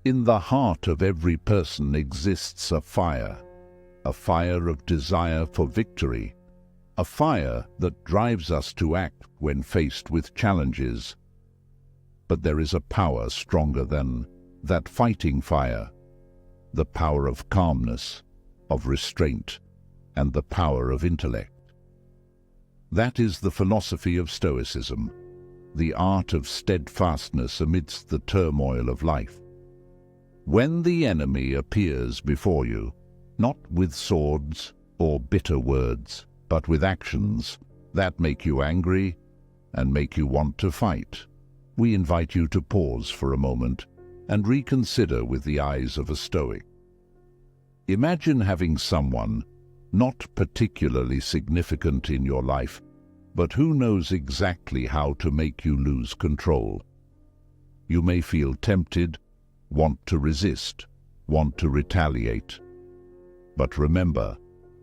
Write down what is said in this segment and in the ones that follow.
In the heart of every person exists a fire of desire for victory, a fire that drives us to act when faced with challenges. But there is a power stronger than that fighting fire, the power of calmness, of restraint, and the power of intellect. That is the philosophy of Stoicism, the art of steadfastness amidst the turmoil of life. When the enemy appears before you, not with swords or bitter words, but with actions that make you angry and make you want to fight, we invite you to pause for a moment and reconsider with the eyes of a Stoic. Imagine having someone not particularly significant in your life, but who knows exactly how to make you lose control. You may feel tempted, want to resist, want to retaliate. But remember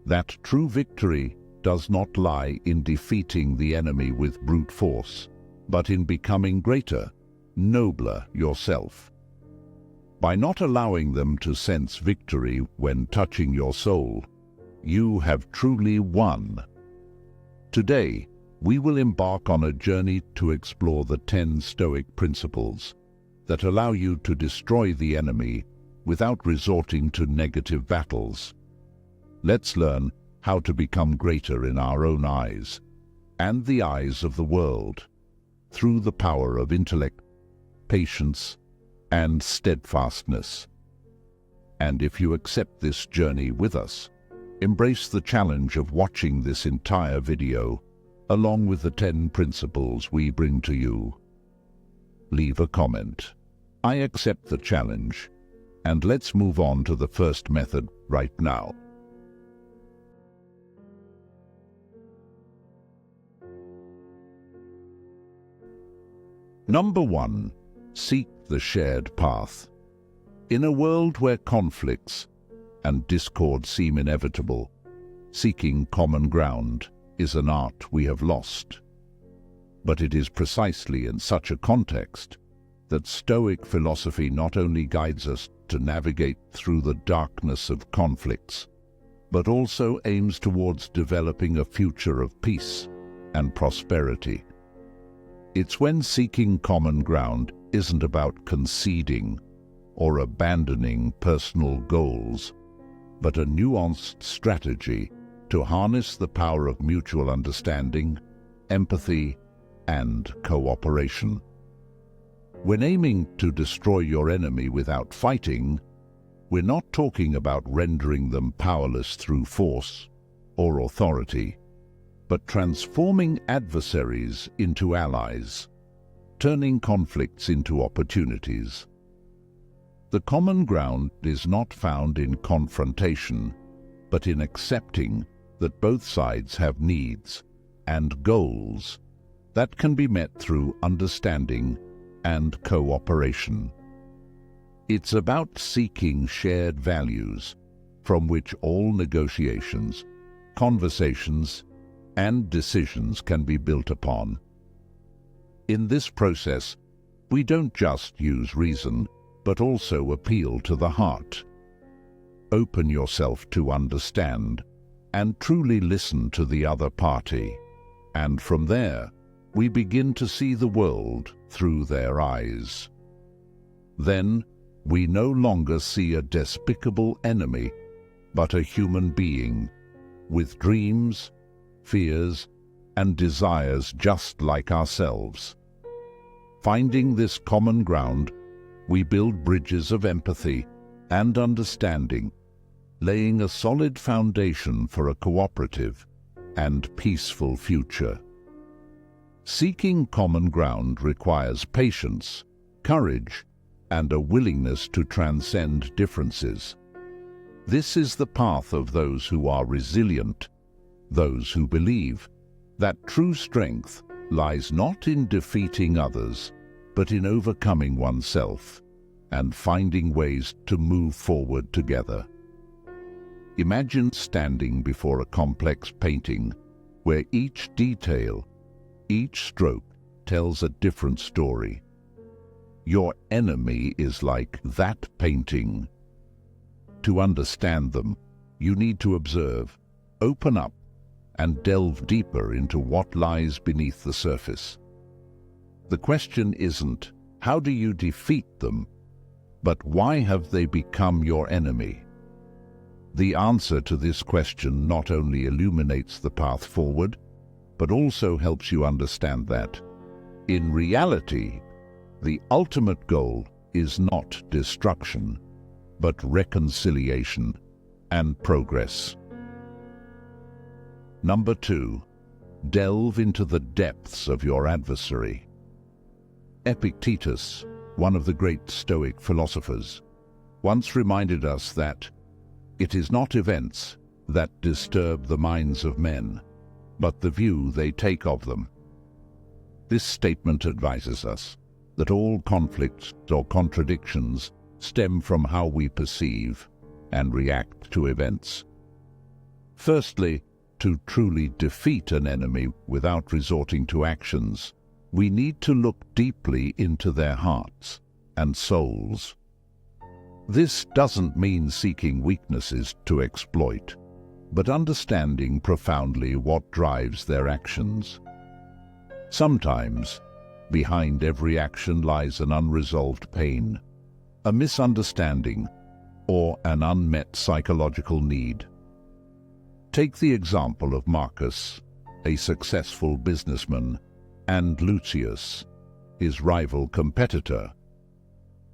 that true victory does not lie in defeating the enemy with brute force, but in becoming greater, nobler yourself. By not allowing them to sense victory when touching your soul, you have truly won. Today, we will embark on a journey to explore the 10 Stoic principles that allow you to destroy the enemy without resorting to negative battles. Let's learn how to become greater in our own eyes and the eyes of the world through the power of intellect, patience, and steadfastness. And if you accept this journey with us, embrace the challenge of watching this entire video along with the 10 principles we bring to you. Leave a comment. I accept the challenge, and let's move on to the first method right now. Number 1. Seek the shared path. In a world where conflicts and discord seem inevitable, seeking common ground is an art we have lost. But it is precisely in such a context that Stoic philosophy not only guides us to navigate through the darkness of conflicts, but also aims towards developing a future of peace and prosperity. It's when seeking common ground isn't about conceding or abandoning personal goals, but a nuanced strategy to harness the power of mutual understanding, empathy, and cooperation. When aiming to destroy your enemy without fighting, we're not talking about rendering them powerless through force or authority, but transforming adversaries into allies, turning conflicts into opportunities. The common ground is not found in confrontation, but in accepting that both sides have needs and goals that can be met through understanding and cooperation. It's about seeking shared values from which all negotiations, conversations, and decisions can be built upon. In this process, we don't just use reason, but also appeal to the heart. Open yourself to understand and truly listen to the other party, and from there, we begin to see the world through their eyes. Then, we no longer see a despicable enemy, but a human being with dreams, fears, and desires just like ourselves. Finding this common ground, we build bridges of empathy and understanding, laying a solid foundation for a cooperative and peaceful future. Seeking common ground requires patience, courage, and a willingness to transcend differences. This is the path of those who are resilient, those who believe that true strength lies not in defeating others, but in overcoming oneself and finding ways to move forward together. Imagine standing before a complex painting where each detail, each stroke tells a different story. Your enemy is like that painting. To understand them, you need to observe, open up, and delve deeper into what lies beneath the surface. The question isn't, how do you defeat them, but why have they become your enemy? The answer to this question not only illuminates the path forward, but also helps you understand that, in reality, the ultimate goal is not destruction, but reconciliation and progress. Number 2, delve into the depths of your adversary. Epictetus, one of the great Stoic philosophers, once reminded us that it is not events that disturb the minds of men, but the view they take of them. This statement advises us that all conflicts or contradictions stem from how we perceive and react to events. Firstly, to truly defeat an enemy without resorting to actions, we need to look deeply into their hearts and souls. This doesn't mean seeking weaknesses to exploit, but understanding profoundly what drives their actions. Sometimes, behind every action lies an unresolved pain, a misunderstanding, or an unmet psychological need. Take the example of Marcus, a successful businessman, and Lucius, his rival competitor.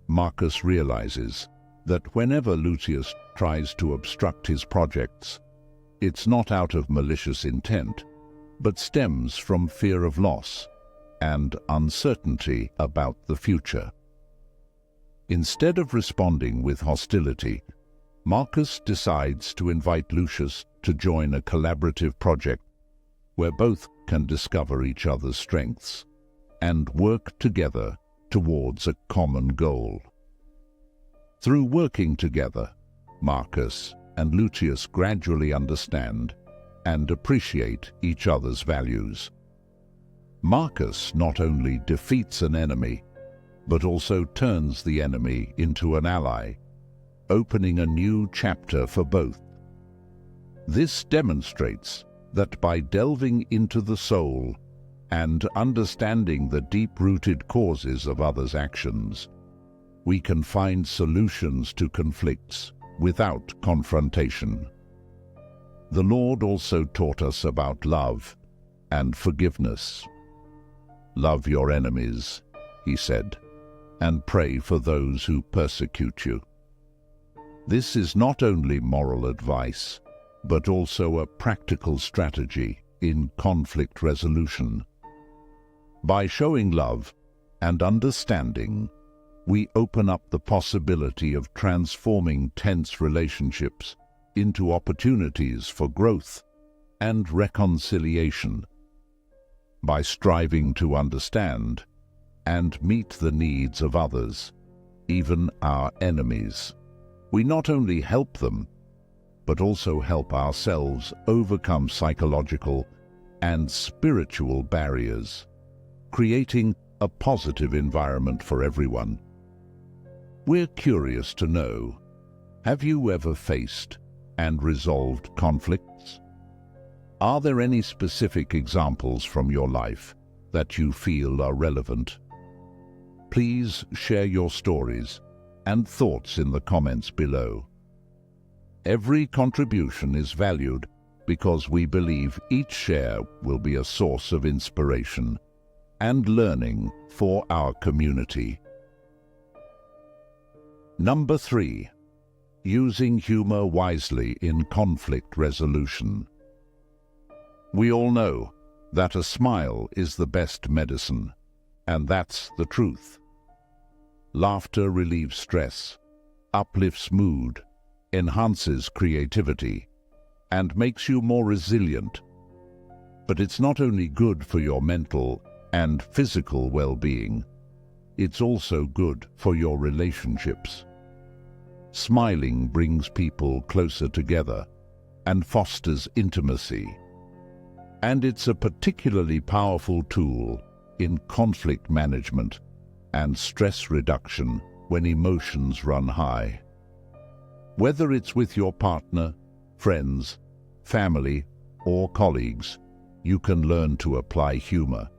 Marcus realizes that whenever Lucius tries to obstruct his projects, it's not out of malicious intent, but stems from fear of loss and uncertainty about the future. Instead of responding with hostility, Marcus decides to invite Lucius to join a collaborative project where both can discover each other's strengths and work together towards a common goal. Through working together, Marcus and Lucius gradually understand and appreciate each other's values. Marcus not only defeats an enemy, but also turns the enemy into an ally, opening a new chapter for both. This demonstrates that by delving into the soul and understanding the deep-rooted causes of others' actions, we can find solutions to conflicts without confrontation. The Lord also taught us about love and forgiveness. "Love your enemies," he said, "and pray for those who persecute you." This is not only moral advice, but also a practical strategy in conflict resolution. By showing love and understanding, we open up the possibility of transforming tense relationships into opportunities for growth and reconciliation. By striving to understand and meet the needs of others, even our enemies, we not only help them, but also help ourselves overcome psychological and spiritual barriers, creating a positive environment for everyone. We're curious to know, have you ever faced and resolved conflicts? Are there any specific examples from your life that you feel are relevant? Please share your stories and thoughts in the comments below. Every contribution is valued because we believe each share will be a source of inspiration and learning for our community. Number 3. Using humor wisely in conflict resolution. We all know that a smile is the best medicine, and that's the truth. Laughter relieves stress, uplifts mood, enhances creativity, and makes you more resilient. But it's not only good for your mental and physical well-being, it's also good for your relationships. Smiling brings people closer together and fosters intimacy. And it's a particularly powerful tool in conflict management, and stress reduction when emotions run high. Whether it's with your partner, friends, family, or colleagues, you can learn to apply humor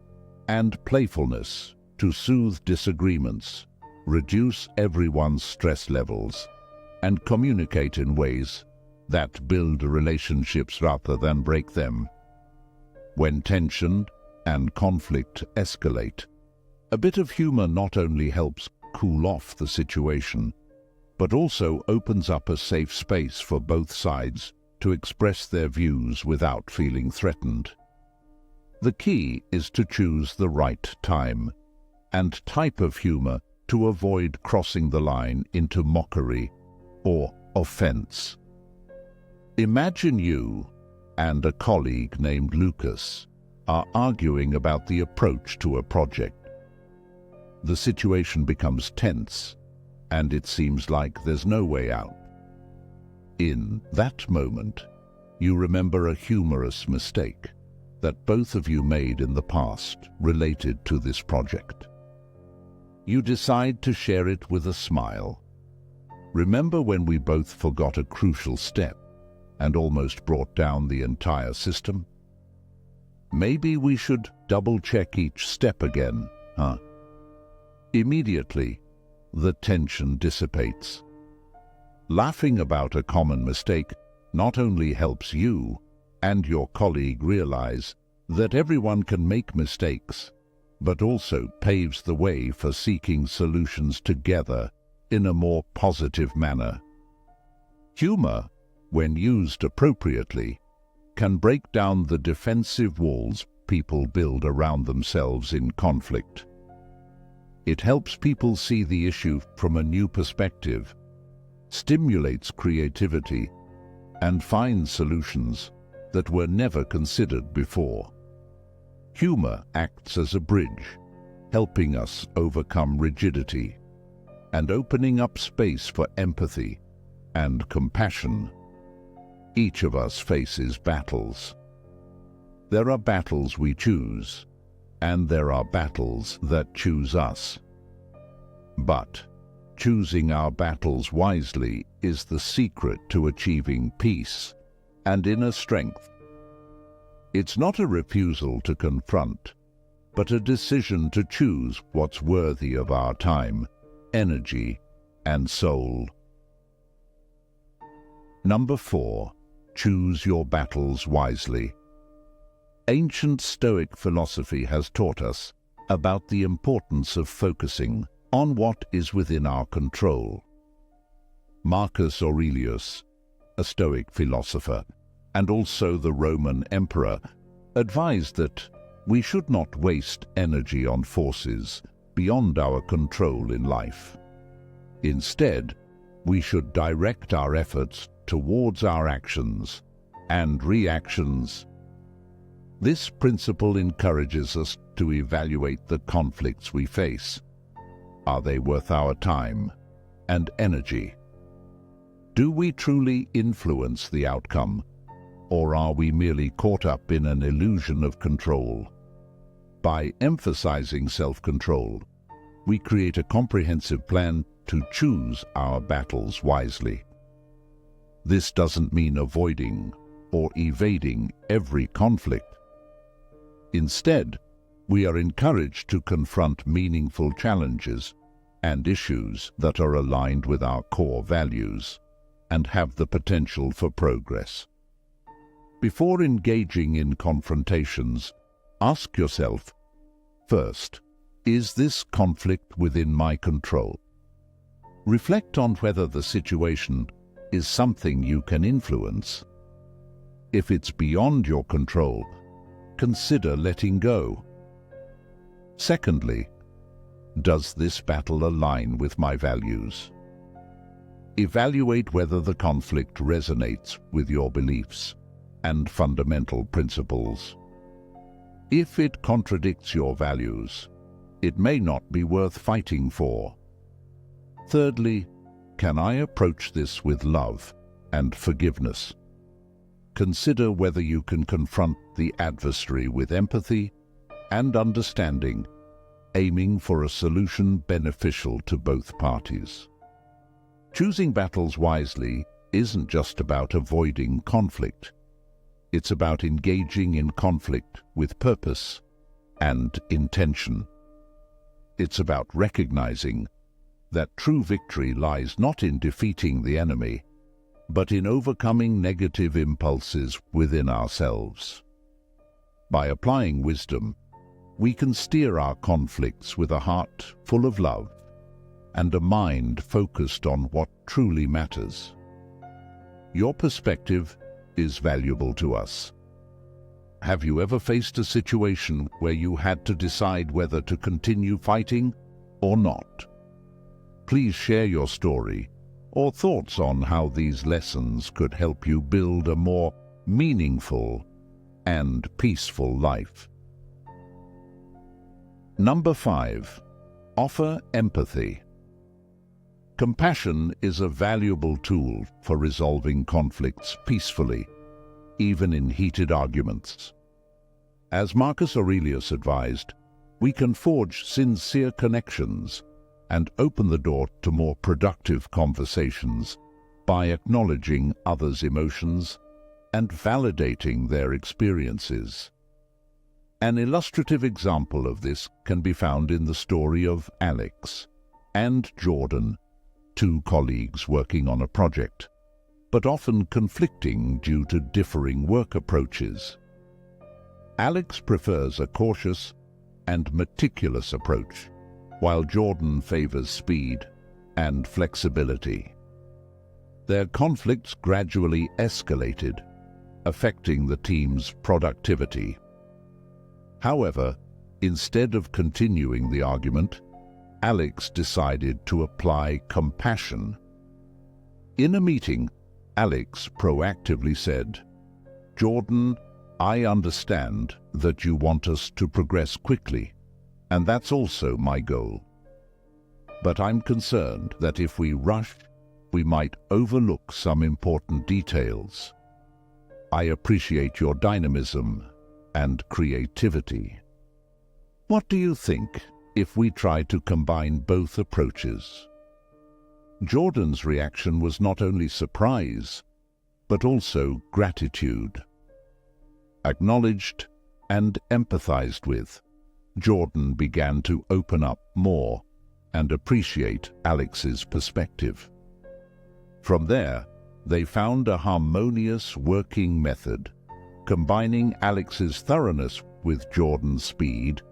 and playfulness to soothe disagreements, reduce everyone's stress levels, and communicate in ways that build relationships rather than break them. When tension and conflict escalate, a bit of humor not only helps cool off the situation, but also opens up a safe space for both sides to express their views without feeling threatened. The key is to choose the right time and type of humor to avoid crossing the line into mockery or offense. Imagine you and a colleague named Lucas are arguing about the approach to a project. The situation becomes tense, and it seems like there's no way out. In that moment, you remember a humorous mistake that both of you made in the past related to this project. You decide to share it with a smile. Remember when we both forgot a crucial step and almost brought down the entire system? Maybe we should double-check each step again, huh? Immediately, the tension dissipates. Laughing about a common mistake not only helps you and your colleague realize that everyone can make mistakes, but also paves the way for seeking solutions together in a more positive manner. Humor, when used appropriately, can break down the defensive walls people build around themselves in conflict. It helps people see the issue from a new perspective, stimulates creativity, and finds solutions that were never considered before. Humor acts as a bridge, helping us overcome rigidity and opening up space for empathy and compassion. Each of us faces battles. There are battles we choose, and there are battles that choose us. But choosing our battles wisely is the secret to achieving peace and inner strength. It's not a refusal to confront, but a decision to choose what's worthy of our time, energy, and soul. Number 4. Choose your battles wisely. Ancient Stoic philosophy has taught us about the importance of focusing on what is within our control. Marcus Aurelius, a Stoic philosopher, and also the Roman emperor, advised that we should not waste energy on forces beyond our control in life. Instead, we should direct our efforts towards our actions and reactions. This principle encourages us to evaluate the conflicts we face. Are they worth our time and energy? Do we truly influence the outcome, or are we merely caught up in an illusion of control? By emphasizing self-control, we create a comprehensive plan to choose our battles wisely. This doesn't mean avoiding or evading every conflict. Instead, we are encouraged to confront meaningful challenges and issues that are aligned with our core values and have the potential for progress. Before engaging in confrontations, ask yourself, first, is this conflict within my control? Reflect on whether the situation is something you can influence. If it's beyond your control, consider letting go. Secondly, does this battle align with my values? Evaluate whether the conflict resonates with your beliefs and fundamental principles. If it contradicts your values, it may not be worth fighting for. Thirdly, can I approach this with love and forgiveness? Consider whether you can confront the adversary with empathy and understanding, aiming for a solution beneficial to both parties. Choosing battles wisely isn't just about avoiding conflict. It's about engaging in conflict with purpose and intention. It's about recognizing that true victory lies not in defeating the enemy, but in overcoming negative impulses within ourselves. By applying wisdom, we can steer our conflicts with a heart full of love and a mind focused on what truly matters. Your perspective is valuable to us. Have you ever faced a situation where you had to decide whether to continue fighting or not? Please share your story or thoughts on how these lessons could help you build a more meaningful and peaceful life. Number 5. Offer empathy. Compassion is a valuable tool for resolving conflicts peacefully, even in heated arguments. As Marcus Aurelius advised, we can forge sincere connections and open the door to more productive conversations by acknowledging others' emotions and validating their experiences. An illustrative example of this can be found in the story of Alex and Jordan, two colleagues working on a project, but often conflicting due to differing work approaches. Alex prefers a cautious and meticulous approach, while Jordan favors speed and flexibility. Their conflicts gradually escalated, affecting the team's productivity. However, instead of continuing the argument, Alex decided to apply compassion. In a meeting, Alex proactively said, "Jordan, I understand that you want us to progress quickly, and that's also my goal. But I'm concerned that if we rush, we might overlook some important details. I appreciate your dynamism and creativity. What do you think if we try to combine both approaches?" Jordan's reaction was not only surprise, but also gratitude. Acknowledged and empathized with, Jordan began to open up more and appreciate Alex's perspective. From there, they found a harmonious working method, combining Alex's thoroughness with Jordan's speed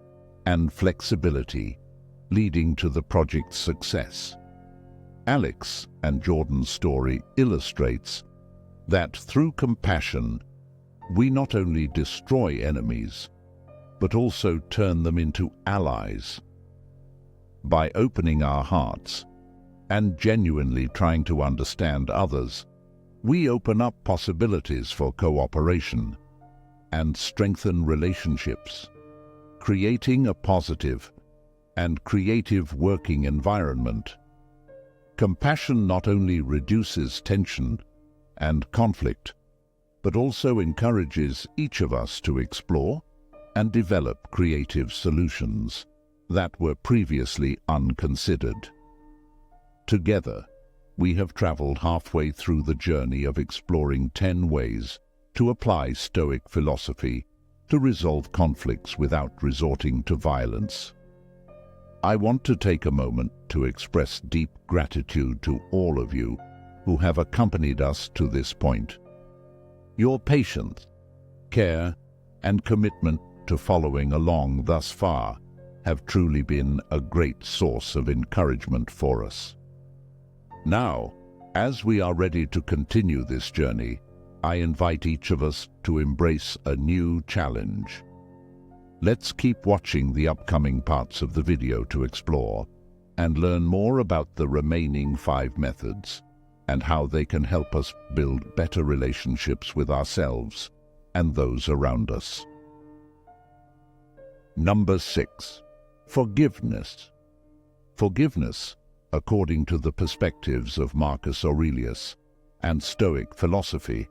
and flexibility, leading to the project's success. Alex and Jordan's story illustrates that through compassion, we not only destroy enemies, but also turn them into allies. By opening our hearts and genuinely trying to understand others, we open up possibilities for cooperation and strengthen relationships, creating a positive and creative working environment. Compassion not only reduces tension and conflict, but also encourages each of us to explore and develop creative solutions that were previously unconsidered. Together, we have traveled halfway through the journey of exploring 10 ways to apply Stoic philosophy to resolve conflicts without resorting to violence. I want to take a moment to express deep gratitude to all of you who have accompanied us to this point. Your patience, care, and commitment to following along thus far have truly been a great source of encouragement for us. Now, as we are ready to continue this journey, I invite each of us to embrace a new challenge. Let's keep watching the upcoming parts of the video to explore and learn more about the remaining 5 methods and how they can help us build better relationships with ourselves and those around us. Number 6. Forgiveness. Forgiveness, according to the perspectives of Marcus Aurelius and Stoic philosophy,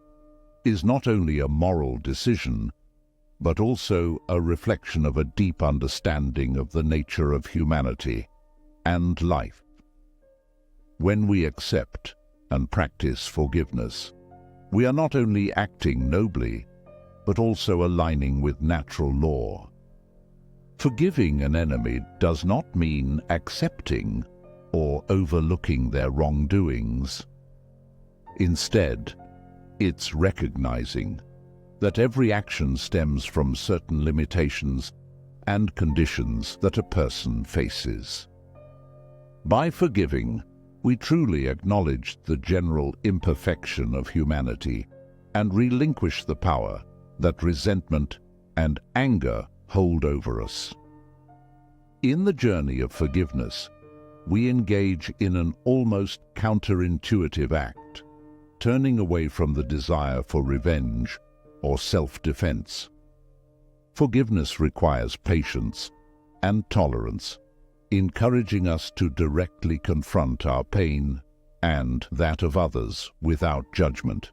is not only a moral decision, but also a reflection of a deep understanding of the nature of humanity and life. When we accept and practice forgiveness, we are not only acting nobly, but also aligning with natural law. Forgiving an enemy does not mean accepting or overlooking their wrongdoings. Instead, it's recognizing that every action stems from certain limitations and conditions that a person faces. By forgiving, we truly acknowledge the general imperfection of humanity and relinquish the power that resentment and anger hold over us. In the journey of forgiveness, we engage in an almost counterintuitive act, turning away from the desire for revenge or self-defense. Forgiveness requires patience and tolerance, encouraging us to directly confront our pain and that of others without judgment.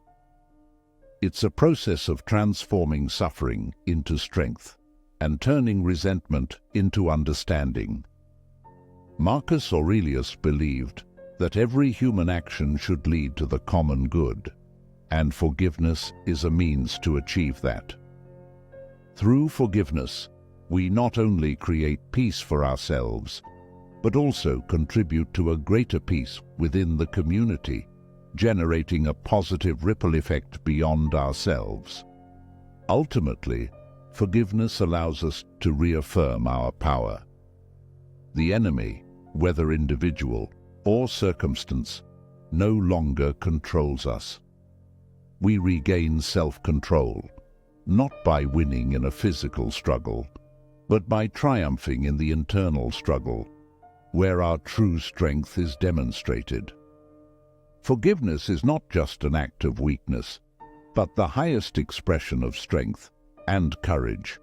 It's a process of transforming suffering into strength and turning resentment into understanding. Marcus Aurelius believed that every human action should lead to the common good, and forgiveness is a means to achieve that. Through forgiveness, we not only create peace for ourselves, but also contribute to a greater peace within the community, generating a positive ripple effect beyond ourselves. Ultimately, forgiveness allows us to reaffirm our power. The enemy, whether individual or circumstance, no longer controls us. We regain self-control, not by winning in a physical struggle, but by triumphing in the internal struggle, where our true strength is demonstrated. Forgiveness is not just an act of weakness, but the highest expression of strength and courage.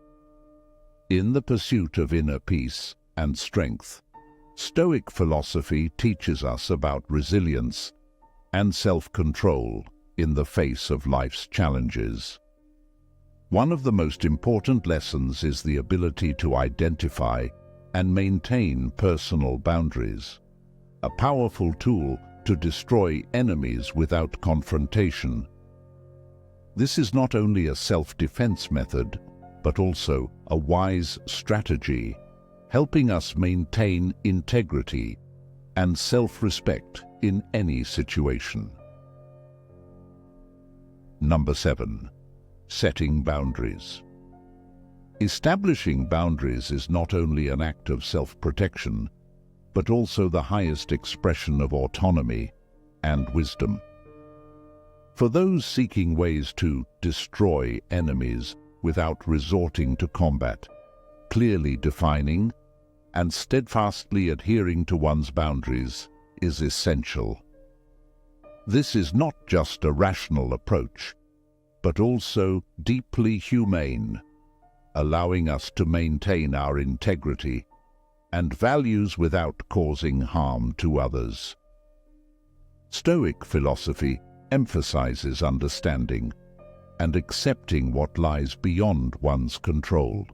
In the pursuit of inner peace and strength, Stoic philosophy teaches us about resilience and self-control in the face of life's challenges. One of the most important lessons is the ability to identify and maintain personal boundaries, a powerful tool to destroy enemies without confrontation. This is not only a self-defense method, but also a wise strategy, helping us maintain integrity and self-respect in any situation. Number 7. Setting boundaries. Establishing boundaries is not only an act of self-protection, but also the highest expression of autonomy and wisdom. For those seeking ways to destroy enemies without resorting to combat, clearly defining and steadfastly adhering to one's boundaries is essential. This is not just a rational approach, but also deeply humane, allowing us to maintain our integrity and values without causing harm to others. Stoic philosophy emphasizes understanding and accepting what lies beyond one's control.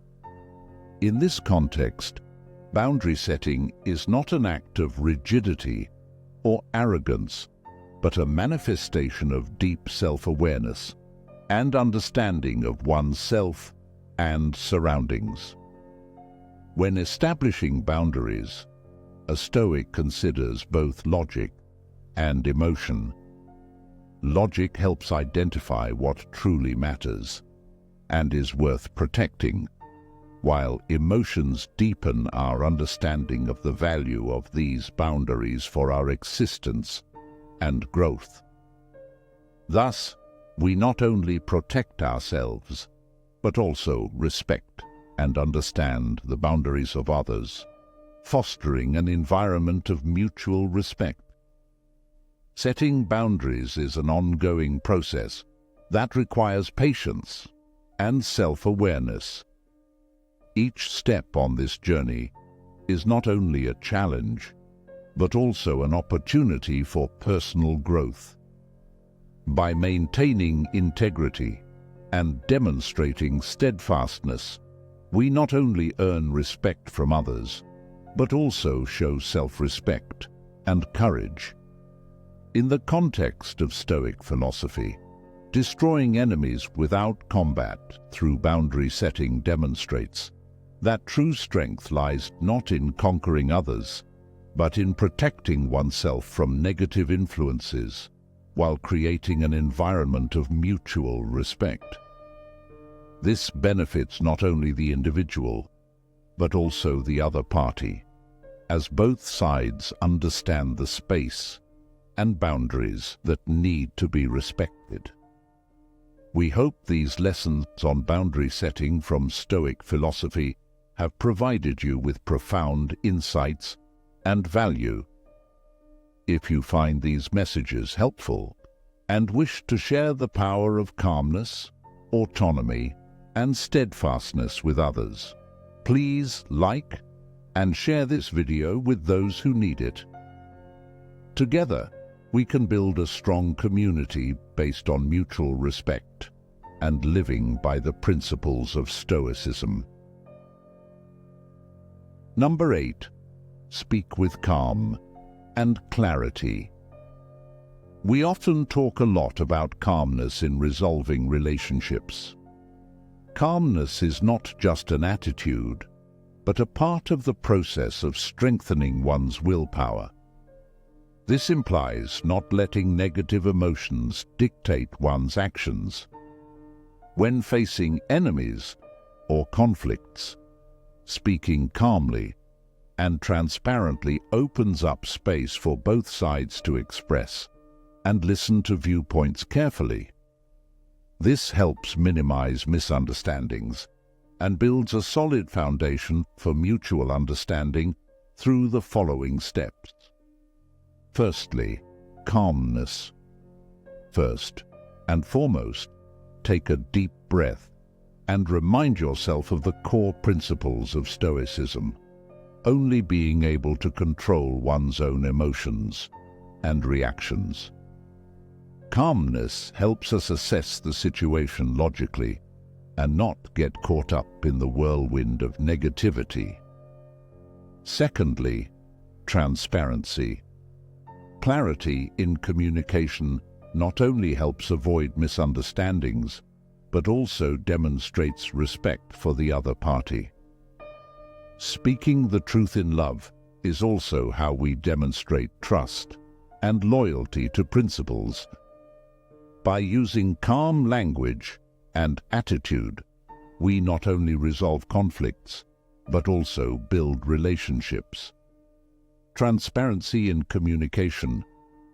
In this context, boundary setting is not an act of rigidity or arrogance, but a manifestation of deep self-awareness and understanding of oneself and surroundings. When establishing boundaries, a Stoic considers both logic and emotion. Logic helps identify what truly matters and is worth protecting, while emotions deepen our understanding of the value of these boundaries for our existence and growth. Thus, we not only protect ourselves, but also respect and understand the boundaries of others, fostering an environment of mutual respect. Setting boundaries is an ongoing process that requires patience and self-awareness. Each step on this journey is not only a challenge, but also an opportunity for personal growth. By maintaining integrity and demonstrating steadfastness, we not only earn respect from others, but also show self-respect and courage. In the context of Stoic philosophy, destroying enemies without combat through boundary setting demonstrates that true strength lies not in conquering others, but in protecting oneself from negative influences while creating an environment of mutual respect. This benefits not only the individual, but also the other party, as both sides understand the space and boundaries that need to be respected. We hope these lessons on boundary setting from Stoic philosophy have provided you with profound insights and value. If you find these messages helpful and wish to share the power of calmness, autonomy, and steadfastness with others, please like and share this video with those who need it. Together, we can build a strong community based on mutual respect and living by the principles of Stoicism. Number 8. Speak with calm and clarity. We often talk a lot about calmness in resolving relationships. Calmness is not just an attitude, but a part of the process of strengthening one's willpower. This implies not letting negative emotions dictate one's actions. When facing enemies or conflicts, speaking calmly and transparently opens up space for both sides to express and listen to viewpoints carefully. This helps minimize misunderstandings and builds a solid foundation for mutual understanding through the following steps. Firstly, calmness. First and foremost, take a deep breath and remind yourself of the core principles of Stoicism. Only being able to control one's own emotions and reactions. Calmness helps us assess the situation logically and not get caught up in the whirlwind of negativity. Secondly, transparency. Clarity in communication not only helps avoid misunderstandings, but also demonstrates respect for the other party. Speaking the truth in love is also how we demonstrate trust and loyalty to principles. By using calm language and attitude, we not only resolve conflicts, but also build relationships. Transparency in communication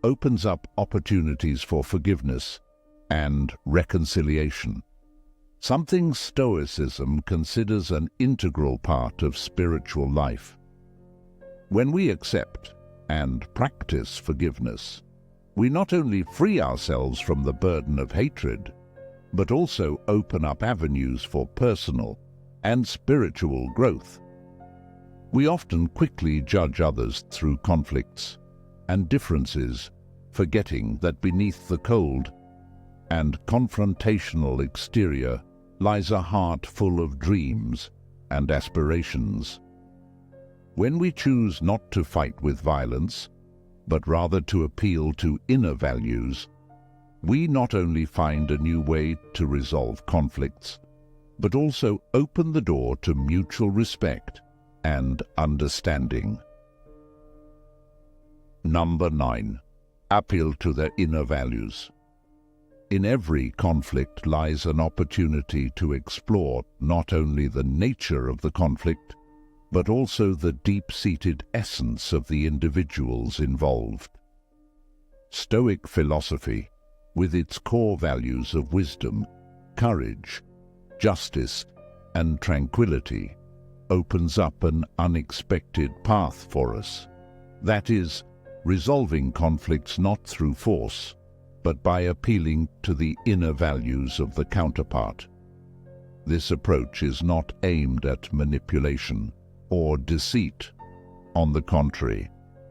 opens up opportunities for forgiveness and reconciliation, something Stoicism considers an integral part of spiritual life. When we accept and practice forgiveness, we not only free ourselves from the burden of hatred, but also open up avenues for personal and spiritual growth. We often quickly judge others through conflicts and differences, forgetting that beneath the cold and confrontational exterior lies a heart full of dreams and aspirations. When we choose not to fight with violence, but rather to appeal to inner values, we not only find a new way to resolve conflicts, but also open the door to mutual respect and understanding. Number 9. Appeal to their inner values. In every conflict lies an opportunity to explore not only the nature of the conflict, but also the deep-seated essence of the individuals involved. Stoic philosophy, with its core values of wisdom, courage, justice, and tranquility, opens up an unexpected path for us. That is, resolving conflicts not through force, but by appealing to the inner values of the counterpart. This approach is not aimed at manipulation or deceit. On the contrary,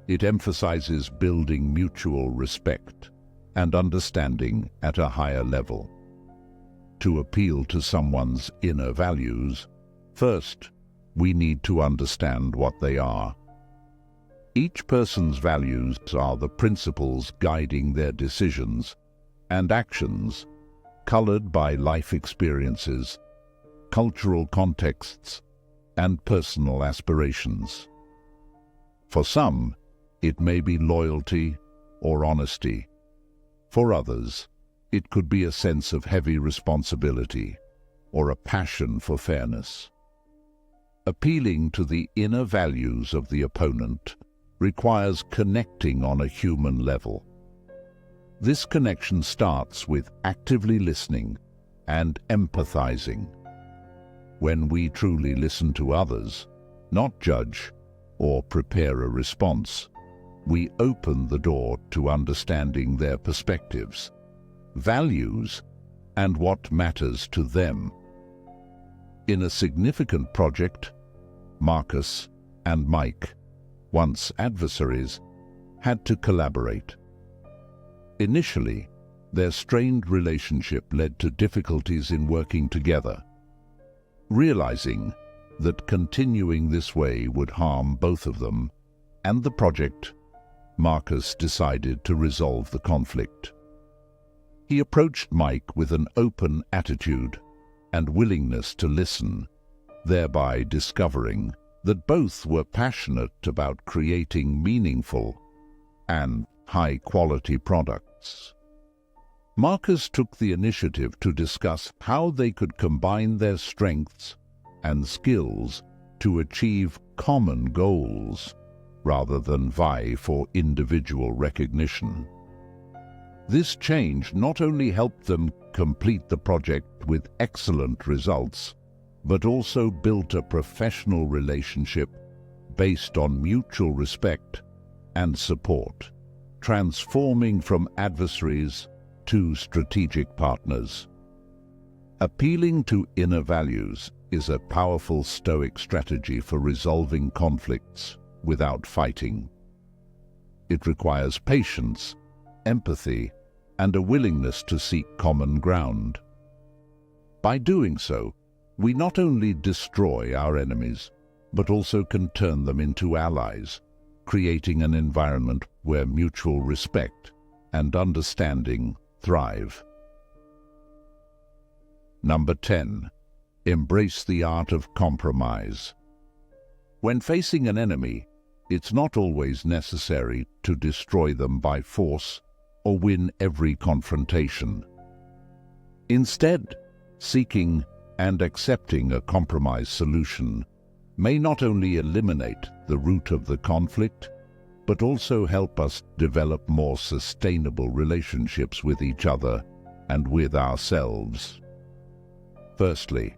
it emphasizes building mutual respect and understanding at a higher level. To appeal to someone's inner values, first, we need to understand what they are. Each person's values are the principles guiding their decisions and actions, colored by life experiences, cultural contexts, and personal aspirations. For some, it may be loyalty or honesty. For others, it could be a sense of heavy responsibility or a passion for fairness. Appealing to the inner values of the opponent requires connecting on a human level. This connection starts with actively listening and empathizing. When we truly listen to others, not judge or prepare a response, we open the door to understanding their perspectives, values, and what matters to them. In a significant project, Marcus and Mike, once adversaries, had to collaborate. Initially, their strained relationship led to difficulties in working together. Realizing that continuing this way would harm both of them and the project, Marcus decided to resolve the conflict. He approached Mike with an open attitude and willingness to listen, thereby discovering that both were passionate about creating meaningful and high-quality products. Marcus took the initiative to discuss how they could combine their strengths and skills to achieve common goals, rather than vie for individual recognition. This change not only helped them complete the project with excellent results, but also built a professional relationship based on mutual respect and support, transforming from adversaries to strategic partners. Appealing to inner values is a powerful Stoic strategy for resolving conflicts without fighting. It requires patience, empathy, and a willingness to seek common ground. By doing so, we not only destroy our enemies, but also can turn them into allies, creating an environment where mutual respect and understanding thrive. Number 10. Embrace the art of compromise. When facing an enemy, it's not always necessary to destroy them by force or win every confrontation. Instead, seeking and accepting a compromise solution may not only eliminate the root of the conflict, but also help us develop more sustainable relationships with each other and with ourselves. Firstly,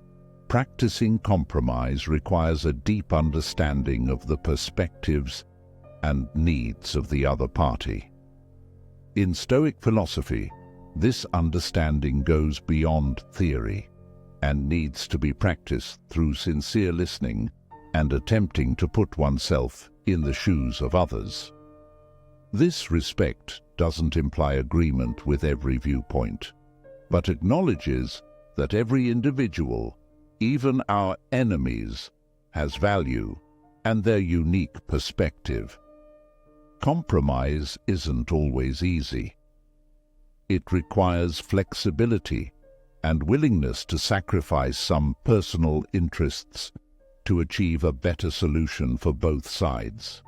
practicing compromise requires a deep understanding of the perspectives and needs of the other party. In Stoic philosophy, this understanding goes beyond theory and needs to be practiced through sincere listening and attempting to put oneself in the shoes of others. This respect doesn't imply agreement with every viewpoint, but acknowledges that every individual, even our enemies, has value and their unique perspective. Compromise isn't always easy. It requires flexibility and willingness to sacrifice some personal interests to achieve a better solution for both sides.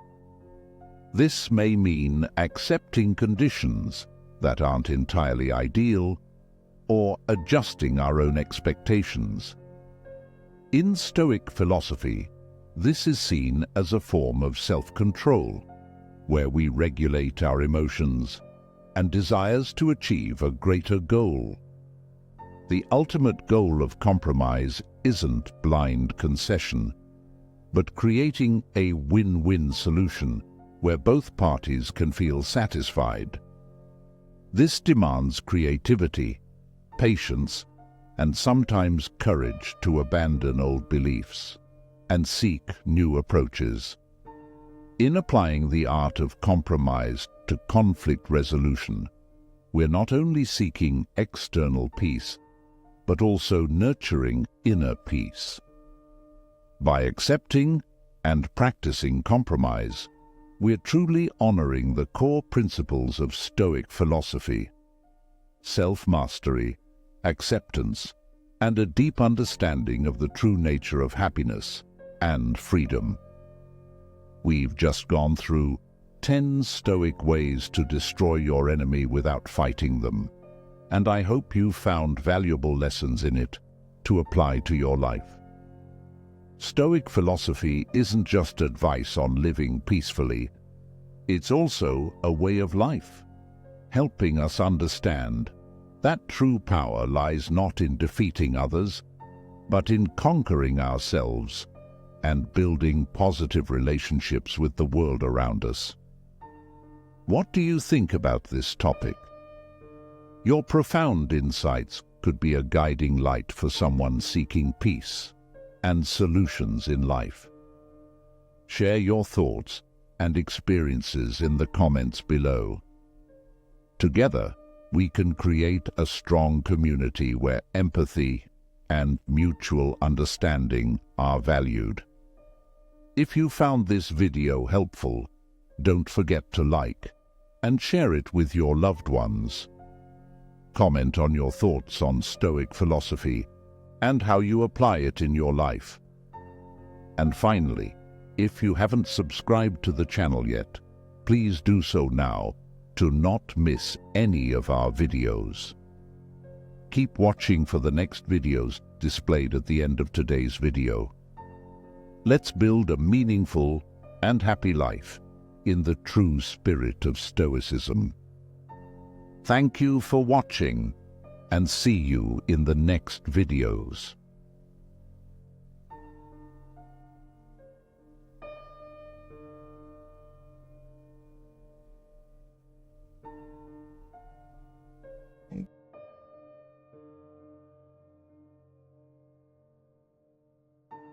This may mean accepting conditions that aren't entirely ideal or adjusting our own expectations. In Stoic philosophy, this is seen as a form of self-control, where we regulate our emotions and desires to achieve a greater goal. The ultimate goal of compromise isn't blind concession, but creating a win-win solution where both parties can feel satisfied. This demands creativity, patience, and sometimes courage to abandon old beliefs and seek new approaches. In applying the art of compromise to conflict resolution, we're not only seeking external peace, but also nurturing inner peace. By accepting and practicing compromise, we're truly honoring the core principles of Stoic philosophy: self-mastery, acceptance, and a deep understanding of the true nature of happiness and freedom. We've just gone through 10 Stoic ways to destroy your enemy without fighting them, and I hope you found valuable lessons in it to apply to your life. Stoic philosophy isn't just advice on living peacefully, it's also a way of life, helping us understand that true power lies not in defeating others, but in conquering ourselves and building positive relationships with the world around us. What do you think about this topic? Your profound insights could be a guiding light for someone seeking peace and solutions in life. Share your thoughts and experiences in the comments below. Together, we can create a strong community where empathy and mutual understanding are valued. If you found this video helpful, don't forget to like and share it with your loved ones. Comment on your thoughts on Stoic philosophy and how you apply it in your life. And finally, if you haven't subscribed to the channel yet, please do so now to not miss any of our videos. Keep watching for the next videos displayed at the end of today's video. Let's build a meaningful and happy life in the true spirit of Stoicism. Thank you for watching, and see you in the next videos.